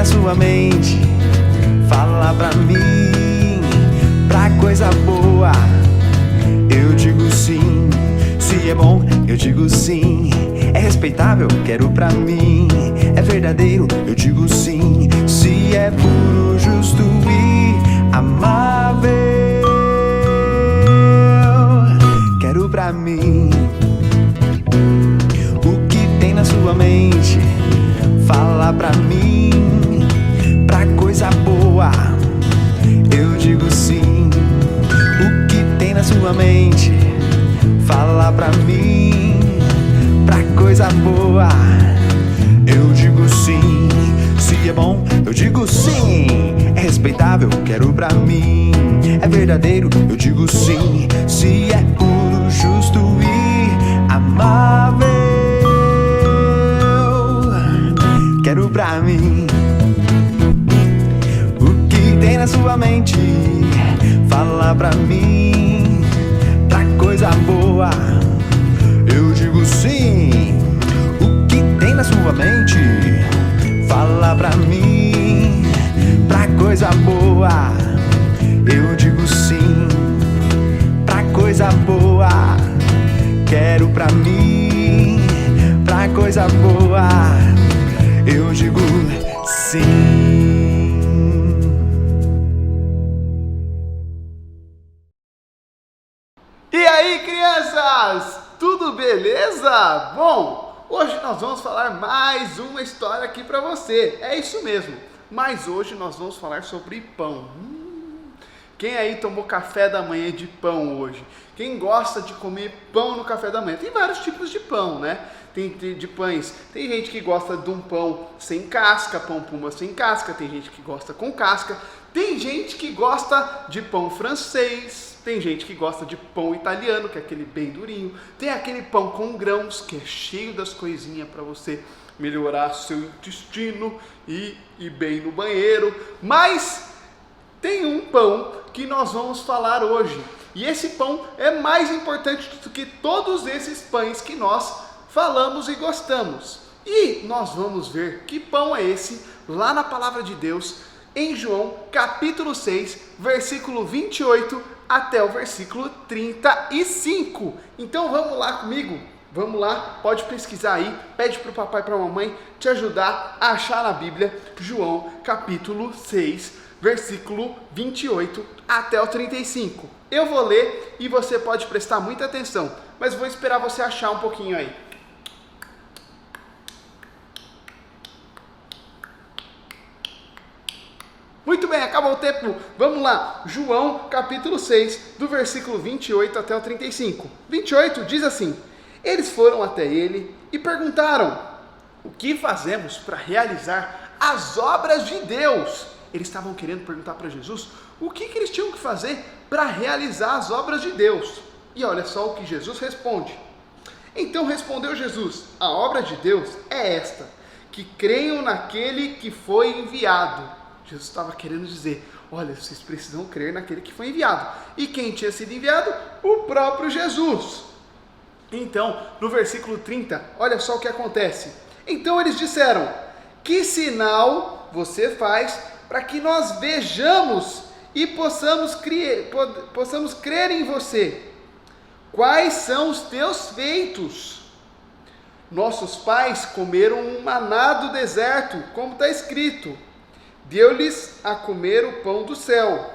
na sua mente, fala pra mim, pra coisa boa, eu digo sim. Se é bom, eu digo sim. É respeitável, quero pra mim. É verdadeiro, eu digo sim. Se é puro, justo e amável, quero pra mim. O que tem na sua mente, fala pra mim, pra coisa boa, eu digo sim. O que tem na sua mente, fala pra mim, pra coisa boa, eu digo sim. Se é bom, eu digo sim. É respeitável, quero pra mim. É verdadeiro, eu digo sim. Se é puro, justo e amável, quero pra mim. O que tem na sua mente, fala pra mim, pra coisa boa, eu digo sim. O que tem na sua mente, fala pra mim, pra coisa boa, eu digo sim. Pra coisa boa, quero pra mim. Pra coisa boa, eu digo sim. E aí, crianças, tudo beleza? Bom, hoje nós vamos falar mais uma história aqui para você. É isso mesmo, mas hoje nós vamos falar sobre pão. Quem aí tomou café da manhã de pão hoje? Quem gosta de comer pão no café da manhã? Tem vários tipos de pão, né? Tem de pães. Tem gente que gosta de um pão sem casca, pão puma sem casca. Tem gente que gosta com casca. Tem gente que gosta de pão francês. Tem gente que gosta de pão italiano, que é aquele bem durinho. Tem aquele pão com grãos, que é cheio das coisinhas para você melhorar seu intestino e ir bem no banheiro. Mas tem um pão que nós vamos falar hoje. E esse pão é mais importante do que todos esses pães que nós falamos e gostamos. E nós vamos ver que pão é esse lá na palavra de Deus, em João capítulo 6, versículo 28 até o versículo 35. Então vamos lá comigo, vamos lá, pode pesquisar aí, pede para o papai e para a mamãe te ajudar a achar na Bíblia, João capítulo 6, versículo 28 até o 35. Eu vou ler e você pode prestar muita atenção, mas vou esperar você achar um pouquinho aí. Muito bem, acabou o tempo. Vamos lá. João, capítulo 6, do versículo 28 até o 35. 28 diz assim: Eles foram até ele e perguntaram: O que fazemos para realizar as obras de Deus? Eles estavam querendo perguntar para Jesus o que eles tinham que fazer para realizar as obras de Deus. E olha só o que Jesus responde. Então respondeu Jesus: A obra de Deus é esta, que creiam naquele que foi enviado. Jesus estava querendo dizer: olha, vocês precisam crer naquele que foi enviado. E quem tinha sido enviado? O próprio Jesus. Então, no versículo 30, olha só o que acontece. Então eles disseram: que sinal você faz para que nós vejamos e possamos crer em você? Quais são os teus feitos? Nossos pais comeram um maná do deserto, como está escrito: deu-lhes a comer o pão do céu.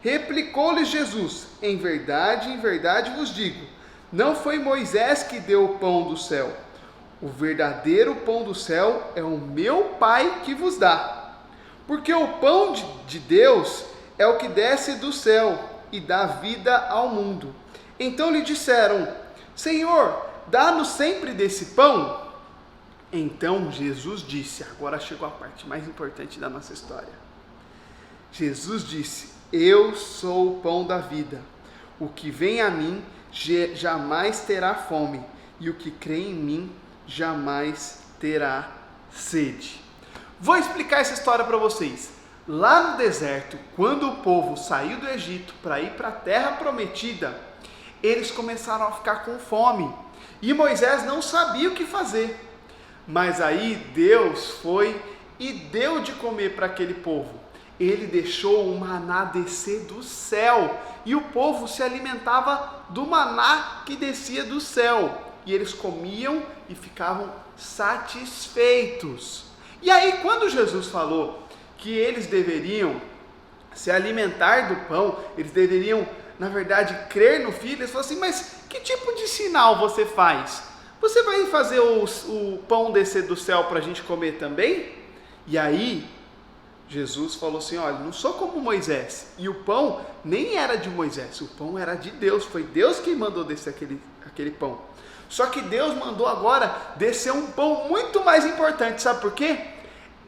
Replicou-lhes Jesus: em verdade vos digo, não foi Moisés que deu o pão do céu. O verdadeiro pão do céu é o meu Pai que vos dá. Porque o pão de Deus é o que desce do céu e dá vida ao mundo. Então lhe disseram: Senhor, dá-nos sempre desse pão. Então Jesus disse, agora chegou a parte mais importante da nossa história. Jesus disse: eu sou o pão da vida. O que vem a mim jamais terá fome, e o que crê em mim jamais terá sede. Vou explicar essa história para vocês. Lá no deserto, quando o povo saiu do Egito para ir para a terra prometida, eles começaram a ficar com fome. E Moisés não sabia o que fazer. Mas aí Deus foi e deu de comer para aquele povo. Ele deixou o maná descer do céu, e o povo se alimentava do maná que descia do céu, e eles comiam e ficavam satisfeitos. E aí, quando Jesus falou que eles deveriam se alimentar do pão, eles deveriam, na verdade, crer no Filho, eles falaram assim: mas que tipo de sinal você faz? Você vai fazer o pão descer do céu para a gente comer também? E aí, Jesus falou assim: olha, não sou como Moisés. E o pão nem era de Moisés, o pão era de Deus. Foi Deus quem mandou descer aquele pão. Só que Deus mandou agora descer um pão muito mais importante. Sabe por quê?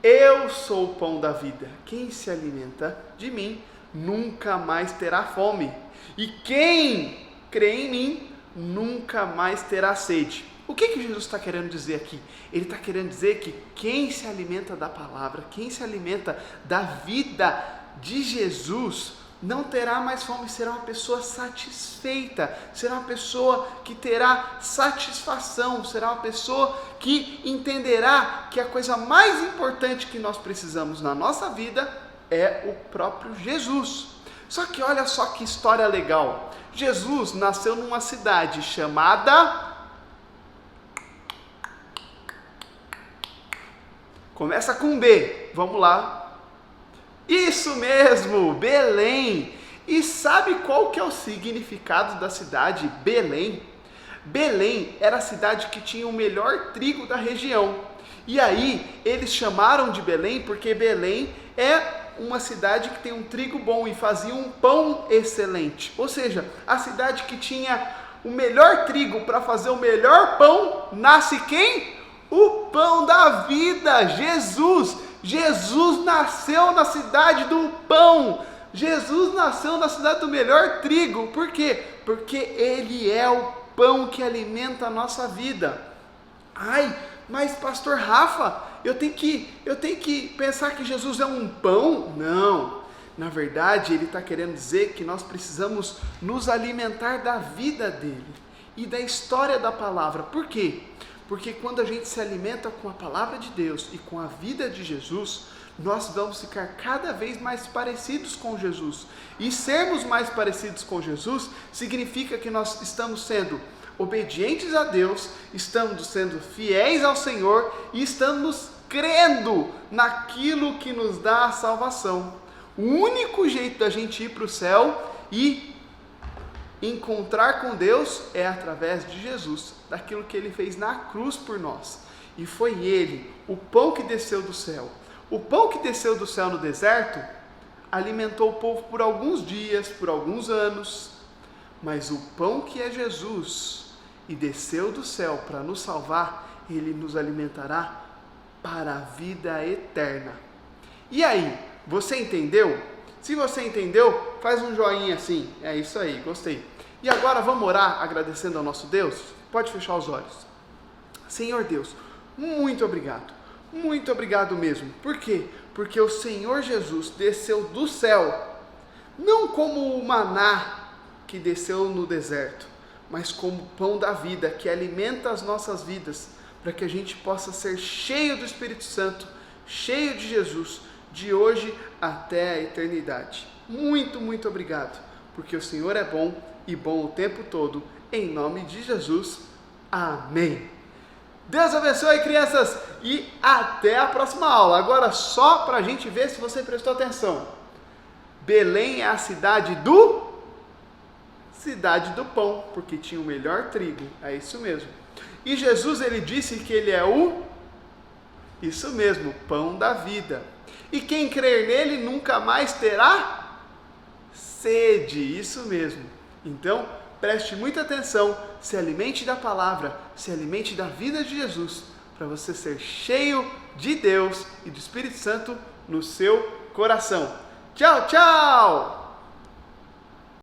Eu sou o pão da vida. Quem se alimenta de mim nunca mais terá fome. E quem crê em mim nunca mais terá sede. O que Jesus está querendo dizer aqui? Ele está querendo dizer que quem se alimenta da palavra, quem se alimenta da vida de Jesus, não terá mais fome, será uma pessoa satisfeita, será uma pessoa que terá satisfação, será uma pessoa que entenderá que a coisa mais importante que nós precisamos na nossa vida é o próprio Jesus. Só que olha só que história legal. Jesus nasceu numa cidade chamada... Começa com B, vamos lá. Isso mesmo, Belém. E sabe qual que é o significado da cidade Belém? Belém era a cidade que tinha o melhor trigo da região. E aí eles chamaram de Belém porque Belém é uma cidade que tem um trigo bom e fazia um pão excelente. Ou seja, a cidade que tinha o melhor trigo para fazer o melhor pão, nasce quem? O pão da vida, Jesus. Jesus nasceu na cidade do pão. Jesus nasceu na cidade do melhor trigo. Por quê? Porque Ele é o pão que alimenta a nossa vida. Ai, mas pastor Rafa, eu tenho que pensar que Jesus é um pão? Não. Na verdade, Ele está querendo dizer que nós precisamos nos alimentar da vida dEle e da história da palavra. Por quê? Porque quando a gente se alimenta com a palavra de Deus e com a vida de Jesus, nós vamos ficar cada vez mais parecidos com Jesus. E sermos mais parecidos com Jesus significa que nós estamos sendo obedientes a Deus, estamos sendo fiéis ao Senhor e estamos crendo naquilo que nos dá a salvação. O único jeito da gente ir para o céu e encontrar com Deus é através de Jesus, daquilo que Ele fez na cruz por nós. E foi Ele, o pão que desceu do céu. O pão que desceu do céu no deserto alimentou o povo por alguns dias, por alguns anos, mas o pão que é Jesus e desceu do céu para nos salvar, Ele nos alimentará para a vida eterna. E aí, você entendeu? Se você entendeu, faz um joinha assim. É isso aí, gostei. E agora vamos orar agradecendo ao nosso Deus? Pode fechar os olhos. Senhor Deus, muito obrigado mesmo. Por quê? Porque o Senhor Jesus desceu do céu, não como o maná que desceu no deserto, mas como o pão da vida, que alimenta as nossas vidas, para que a gente possa ser cheio do Espírito Santo, cheio de Jesus, de hoje até a eternidade. Muito obrigado, porque o Senhor é bom e bom o tempo todo, em nome de Jesus, amém. Deus abençoe, crianças, e até a próxima aula. Agora só para a gente ver se você prestou atenção. Belém é a cidade do pão, porque tinha o melhor trigo, é isso mesmo. E Jesus, ele disse que ele é isso mesmo, pão da vida. E quem crer nele nunca mais terá sede, isso mesmo. Então, preste muita atenção, se alimente da palavra, se alimente da vida de Jesus, para você ser cheio de Deus e do Espírito Santo no seu coração. Tchau, tchau!